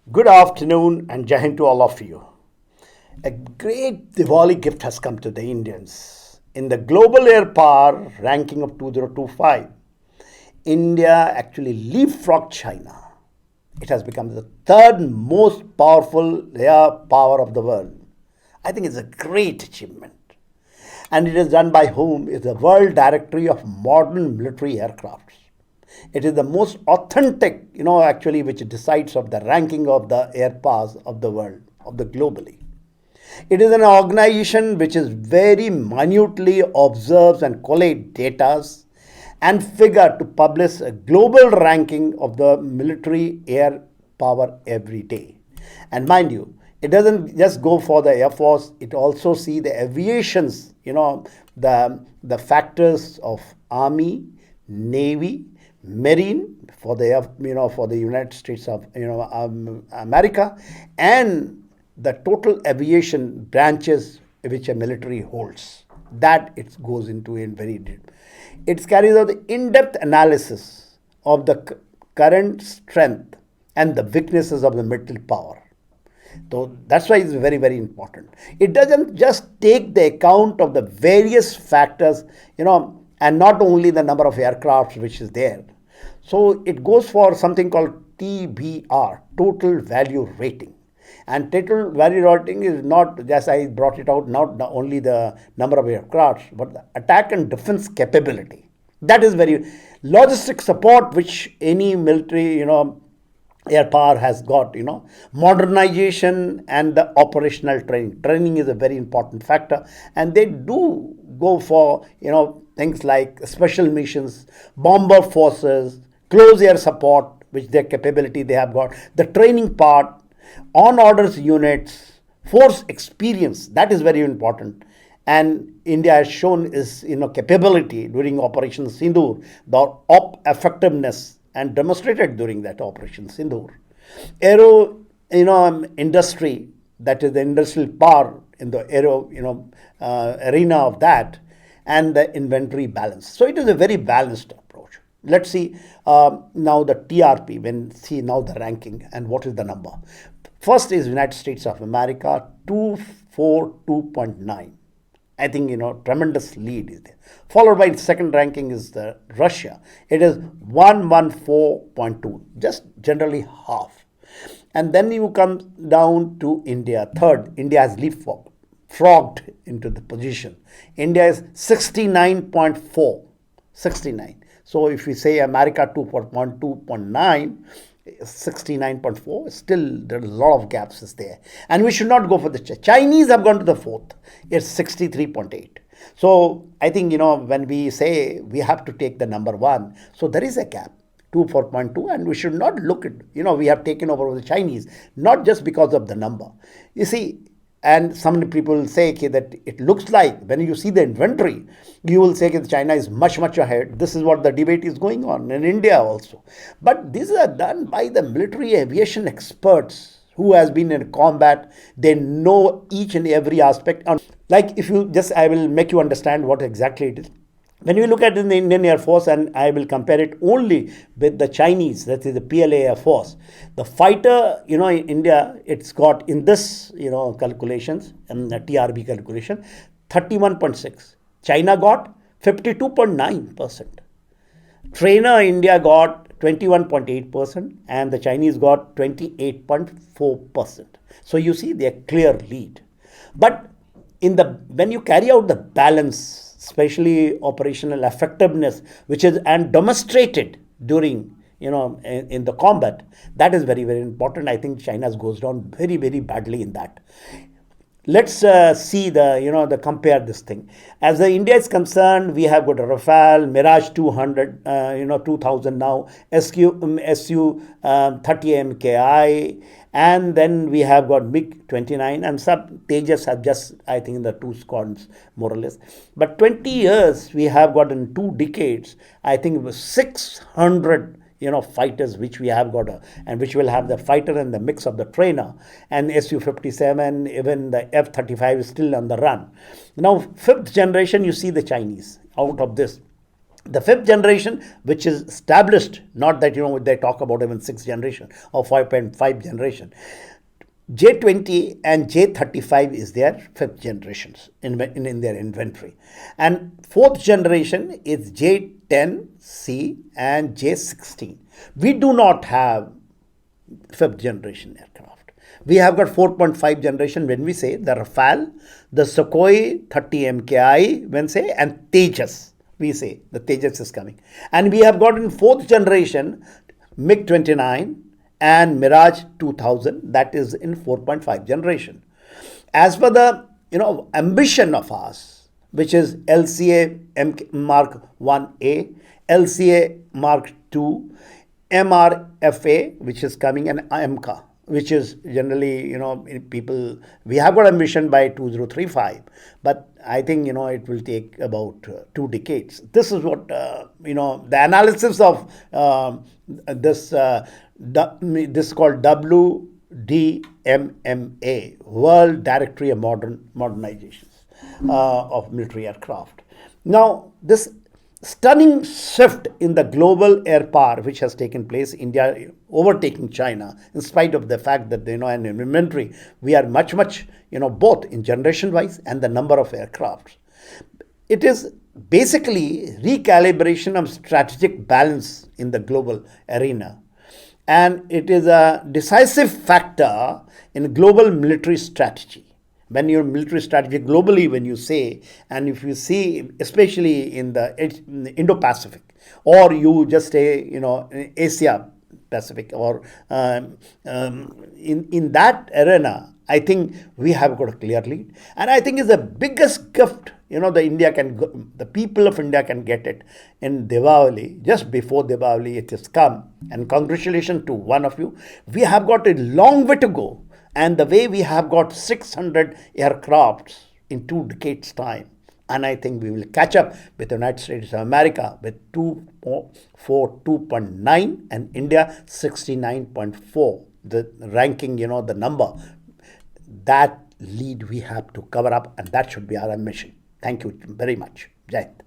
Good afternoon and Jai Hind to all of you. A great Diwali gift has come to the Indians. In the global air power ranking of 2025, India actually leapfrogged China. It has become the third most powerful air power of the world. I think it's a great achievement. And it is done by whom? Is the World Directory of Modern Military Aircrafts. It is the most authentic, actually, which decides of the ranking of the air powers of the world, of the globally. It is an organization which is very minutely observes and collate data and figure to publish a global ranking of the military air power every day. And mind you, it doesn't just go for the Air Force, it also see the aviations, the factors of Army, Navy, Marine for the for the United States of America, and the total aviation branches which a military holds. That it goes into in very deep. It carries out the in-depth analysis of the current strength and the weaknesses of the military power. So that's why it's very, very important. It doesn't just take the account of the various factors, and not only the number of aircraft which is there. So it goes for something called TVR, total value rating. And total value rating is not, just I brought it out, not only the number of aircraft, but the attack and defense capability. That is very logistic support which any military, air power has got, modernization and the operational training. Training is a very important factor, and they do go for, things like special missions, bomber forces, close air support, which their capability they have got, the training part, on orders units, force experience, that is very important. And India has shown its capability during Operation Sindoor, the op effectiveness, and demonstrated during that Operation Sindoor. Aero, industry, that is the industrial power in the aero, arena of that, and the inventory balance. So it is a very balanced approach. Let's see now the TRP, when see now the ranking and what is the number. First is United States of America, 242.9. I think, tremendous lead is there. Followed by the second ranking is the Russia. It is 114.2, just generally half. And then you come down to India. Third, India has leapfrogged into the position. India is 69.4, 69. So if we say America 2.2.9, 69.4, still there are a lot of gaps is there. And we should not go for the Chinese have gone to the fourth. It's 63.8. So I think, when we say we have to take the number one, so there is a gap, 4.2, and we should not look at, we have taken over the Chinese, not just because of the number. You see, and some people say that it looks like when you see the inventory, you will say that China is much, much ahead. This is what the debate is going on in India also. But these are done by the military aviation experts who has been in combat. They know each and every aspect. Like if you just, I will make you understand what exactly it is. When we look at it in the Indian Air Force, and I will compare it only with the Chinese, that is the PLA Air Force, the fighter, in India, it's got in this, calculations and the TRB calculation, 31.6. China got 52.9%. Trainer India got 21.8%, and the Chinese got 28.4%. So you see their clear lead. But when you carry out the balance, especially operational effectiveness, which is and demonstrated during in the combat, that is very, very important. I think China goes down very, very badly in that. Let's see the compare this thing. As the India is concerned, we have got a Rafale, Mirage 200, 2000 now, Su 30 MKI, and then we have got MiG-29, and some Tejas have just, I think, in the two squadrons, more or less. But 20 years, we have got in 2 decades, I think it was 600 fighters which we have got, and which will have the fighter and the mix of the trainer, and Su-57, even the F-35 is still on the run. Now, 5th generation, you see the Chinese out of this. The fifth generation, which is established, not that they talk about even sixth generation or 5.5 generation. J20 and J35 is their fifth generations in their inventory. And fourth generation is J10C and J16. We do not have fifth generation aircraft. We have got 4.5 generation when we say the Rafale, the Sukhoi 30 MKI, when say, and Tejas. We say the Tejas is coming. And we have got in fourth generation MiG-29 and Mirage 2000, that is in 4.5 generation. As per the ambition of ours, which is LCA Mark 1A, LCA Mark 2, MRFA, which is coming, and MCA, which is generally, people, we have got a mission by 2035, but I think, it will take about 2 decades. This is what, the analysis of this is called WDMMA, World Directory of Modernizations of Military Aircraft. Now, this stunning shift in the global air power which has taken place, India overtaking China, in spite of the fact that an inventory, we are much, both in generation wise and the number of aircrafts. It is basically recalibration of strategic balance in the global arena. And it is a decisive factor in global military strategy. When your military strategy globally, when you say, and if you see, especially in the Indo-Pacific, or you just say, Asia Pacific, or in that arena, I think we have got a clear lead. And I think it's the biggest gift, the people of India can get it in Deepawali. Just before Deepawali, it has come. And congratulations to one of you. We have got a long way to go. And the way we have got 600 aircrafts in 2 decades' time. And I think we will catch up with the United States of America with 2.9 and India 69.4. The ranking, the number. That lead we have to cover up, and that should be our mission. Thank you very much. Jai Hind.